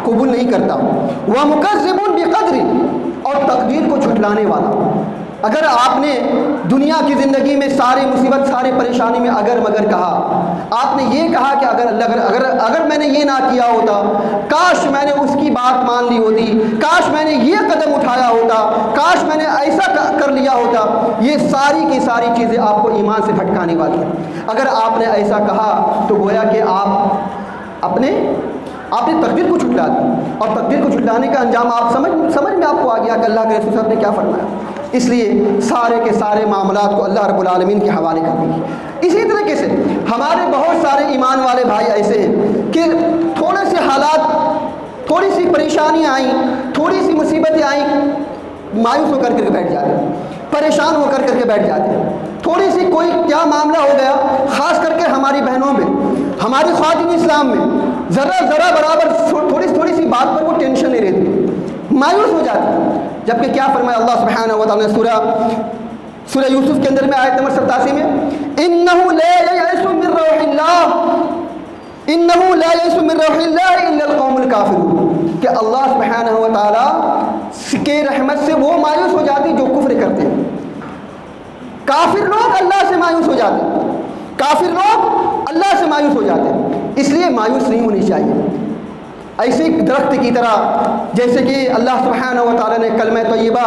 Speaker 2: قبول نہیں کرتا۔ ومکذب بقدر، اور تقدیر کو جھٹلانے والا۔ اگر آپ نے دنیا کی زندگی میں ساری مصیبت ساری پریشانی میں اگر مگر کہا، آپ نے یہ کہا کہ اگر میں نے یہ نہ کیا ہوتا، کاش میں نے اس کی بات مان لی ہوتی، کاش میں نے یہ قدم اٹھایا ہوتا، کاش میں نے ایسا کر لیا ہوتا، یہ ساری کی ساری چیزیں آپ کو ایمان سے بھٹکانے والی ہیں۔ اگر آپ نے ایسا کہا تو گویا کہ آپ اپنے آپ نے تقدیر کو جھٹلا دیا، اور تقدیر کو جھٹلانے کا انجام آپ سمجھ میں آپ کو آ گیا کہ اللہ کے رسول صاحب نے کیا فرمایا۔ اس لیے سارے کے سارے معاملات کو اللہ رب العالمین کے حوالے کر دیں۔ اسی طریقے سے ہمارے بہت سارے ایمان والے بھائی ایسے ہیں کہ تھوڑے سے حالات، تھوڑی سی پریشانیاں آئیں، تھوڑی سی مصیبتیں آئیں، مایوس ہو کر کے بیٹھ جاتے ہیں، پریشان ہو کر کے بیٹھ جاتے ہیں۔ تھوڑی سی کوئی کیا معاملہ ہو گیا، خاص کر کے ہماری بہنوں میں، ہماری خواتین اسلام میں ذرا برابر تھوڑی سی بات پر وہ ٹینشن نہیں رہتی، مایوس ہو جاتی ہے۔ جبکہ کیا فرمایا اللہ سبحانہ و تعالیٰ نے سورہ یوسف کے اندر میں آیت نمبر 87 میں، اِنَّهُ لَا يَيْأَسُ مِن رَّوْحِ اللَّهِ اِنَّهُ لَا يَيْأَسُ مِن رَّوْحِ اللَّهِ إِلَّا الْقَوْمُ الْكَافِرُونَ، کہ اللہ سبحانہ و تعالیٰ کے رحمت سے وہ مایوس ہو جاتی جو کفر کرتے ہیں۔ کافر لوگ اللہ سے مایوس ہو جاتے ہیں، کافر لوگ اللہ سے مایوس ہو جاتے ہیں۔ اس لیے مایوس نہیں ہونی چاہیے۔ ایسے درخت کی طرح جیسے کہ اللہ سبحانہ و تعالیٰ نے کلمہ طیبہ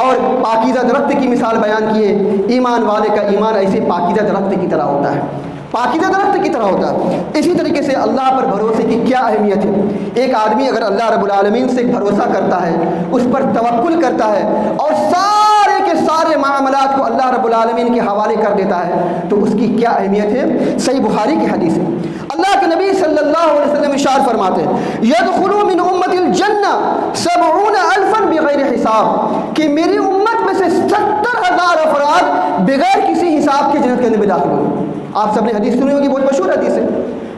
Speaker 2: اور پاکیزہ درخت کی مثال بیان کی ہے، ایمان والے کا ایمان ایسے پاکیزہ درخت کی طرح ہوتا ہے، پاکیزہ درخت کی طرح ہوتا ہے۔ اسی طریقے سے اللہ پر بھروسے کی کیا اہمیت ہے۔ ایک آدمی اگر اللہ رب العالمین سے بھروسہ کرتا ہے، اس پر توکل کرتا ہے اور سارے کے سارے معاملات کو اللہ رب العالمین کے حوالے کر دیتا ہے، تو اس کی کیا اہمیت ہے۔ صحیح بخاری کی حدیث ہے، اللہ کے نبی صلی اللہ علیہ وسلم ارشاد فرماتے ہیں، یدخل من امت الجنہ 70,000 بغیر حساب، کہ میری امت میں سے 70,000 افراد بغیر کسی حساب کے جنت کے اندر میں داخل ہوں گے۔ آپ سب نے حدیث سنی ہوگی، بہت مشہور حدیث ہے۔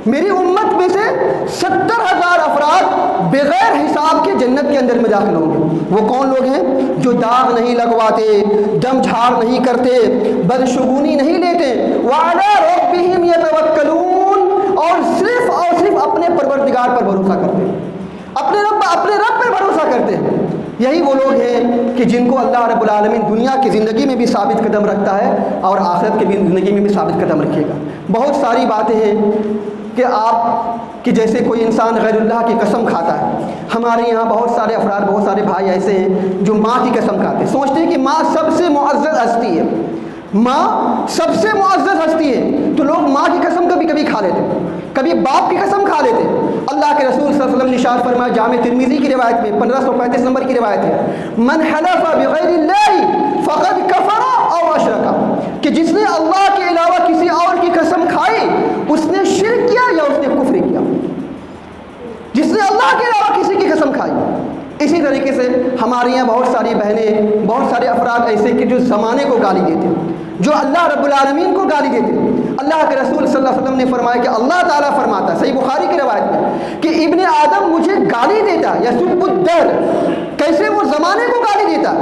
Speaker 2: میری امت میں سے 70,000 افراد بغیر حساب کے جنت کے اندر میں داخل ہوں گے۔ وہ کون لوگ ہیں؟ جو داغ نہیں لگواتے، دم جھاڑ نہیں کرتے، بدشگونی نہیں لیتے، وعلی ربہم یتوکلون، اور صرف اپنے پروردگار پر بھروسہ کرتے ہیں، اپنے رب پر بھروسہ کرتے ہیں۔ یہی وہ لوگ ہیں کہ جن کو اللہ رب العالمین دنیا کی زندگی میں بھی ثابت قدم رکھتا ہے اور آخرت کی زندگی میں بھی ثابت قدم رکھے گا۔ بہت ساری باتیں ہیں کہ کہ جیسے کوئی انسان غیر اللہ کی قسم کھاتا ہے۔ ہمارے یہاں بہت سارے افراد، بہت سارے بھائی ایسے ہیں جو ماں کی قسم کھاتے ہیں، سوچتے ہیں کہ ماں سب سے معزز ہستی ہے، ماں سب سے معزز ہستی ہے، تو لوگ ماں کی قسم کبھی کھا لیتے، کبھی باپ کی قسم کھا لیتے۔ اللہ کے رسول صلی اللہ علیہ وسلم نے ارشاد فرمایا، جامع ترمذی کی روایت میں 1535 نمبر کی روایت ہے، من حلف بغیر اللہ فقد کفر او اشرک، کہ جس نے اللہ کے علاوہ کسی اور کی قسم کھائی اس نے شرک کیا یا اس نے کفر کیا، جس نے اللہ کے علاوہ کسی کی قسم کھائی۔ اسی طریقے سے ہمارے یہاں بہت ساری بہنیں، بہت سارے افراد ایسے کہ جو زمانے کو گالی دیتے ہیں، جو اللہ رب العالمین کو گالی دیتے ہیں۔ اللہ کے رسول صلی اللہ علیہ وسلم نے فرمایا کہ اللہ تعالیٰ فرماتا ہے، صحیح بخاری کی روایت میں، کہ ابن آدم مجھے گالی دیتا یا سب الدہر، کیسے وہ زمانے کو گالی دیتا،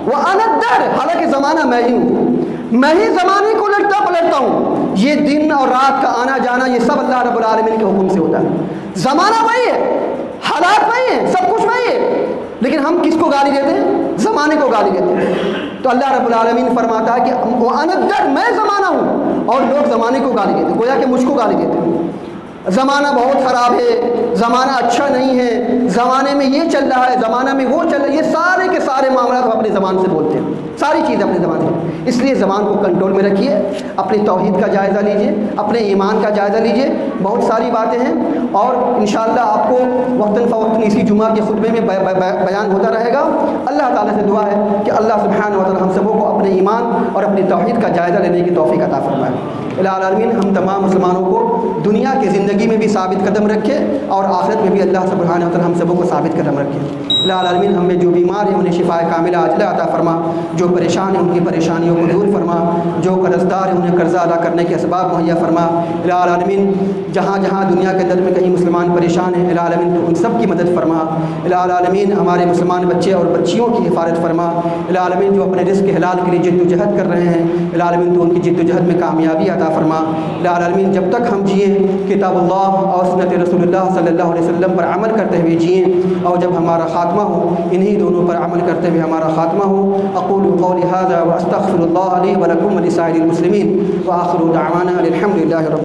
Speaker 2: وہ انا الدہر، حالانکہ زمانہ میں ہی ہوں، میں ہی زمانے کو لڑتا پلٹتا ہوں۔ یہ دن اور رات کا آنا جانا یہ سب اللہ رب العالمین کے حکم سے ہوتا ہے۔ زمانہ وہی ہے، حالات وہی ہیں، سب کچھ وہی ہے، لیکن ہم کس کو گالی دیتے ہیں؟ زمانے کو گالی دیتے ہیں۔ تو اللہ رب العالمین فرماتا ہے کہ وہ انا الدہر، میں زمانہ ہوں، اور لوگ زمانے کو گالی دیتے ہیں، گویا کہ مجھ کو گالی دیتے ہیں۔ زمانہ بہت خراب ہے، زمانہ اچھا نہیں ہے، زمانے میں یہ چل رہا ہے، زمانہ میں وہ چل رہا ہے، یہ سارے کے سارے معاملات ہم اپنی زبان سے بولتے ہیں، ساری چیزیں اپنی زبان سے۔ اس لیے زبان کو کنٹرول میں رکھیے، اپنے توحید کا جائزہ لیجئے، اپنے ایمان کا جائزہ لیجئے۔ بہت ساری باتیں ہیں اور انشاءاللہ آپ کو وقتاً فوقتاً اسی جمعہ کے خطبے میں بیان ہوتا رہے گا۔ اللہ تعالیٰ سے دعا ہے کہ اللہ سبحانہ و تعالیٰ ہم سبوں کو اپنے ایمان اور اپنی توحید کا جائزہ لینے کی توفیق عطا فرمائے۔ الہ العالمین ہم تمام مسلمانوں کو دنیا کی زندگی میں بھی ثابت قدم رکھے اور آخرت میں بھی اللہ سبحانہ و تعالیٰ ہم سبوں کو ثابت قدم رکھے۔ الہ العالمین ہم میں جو بیمار ہیں انہیں شفاء کاملہ عاجلہ عطا فرما، جو پریشان ہیں ان کی پریشانیوں کو دور فرما، جو قرض دار ہیں انہیں قرضہ ادا کرنے کے اسباب مہیا فرما۔ الہ العالمین جہاں جہاں دنیا کے اندر میں کہیں مسلمان پریشان ہیں الہ العالمین تو ان سب کی مدد فرما۔ الہ العالمین ہمارے مسلمان بچے اور بچیوں کی حفاظت فرما۔ الہ العالمین جو اپنے رزق حلال کے لیے جد و جہد کر رہے ہیں الہ العالمین تو ان کی جد و جہد میں کامیابی عطا فرما۔ الہ العالمین جب تک ہم جئیں کتاب اللہ اور سنت رسول اللہ صلی اللہ علیہ وسلم پر عمل کرتے ہوئے جئیں، اور جب ہمارا خاتمہ ہو انہی دونوں پر عمل کرتے ہوئے ہمارا خاتمہ ہو۔ اقول قولی ھذا واستغفر اللہ لی ولکم ولسائر المسلمین وآخر دعوانا الحمد للہ رب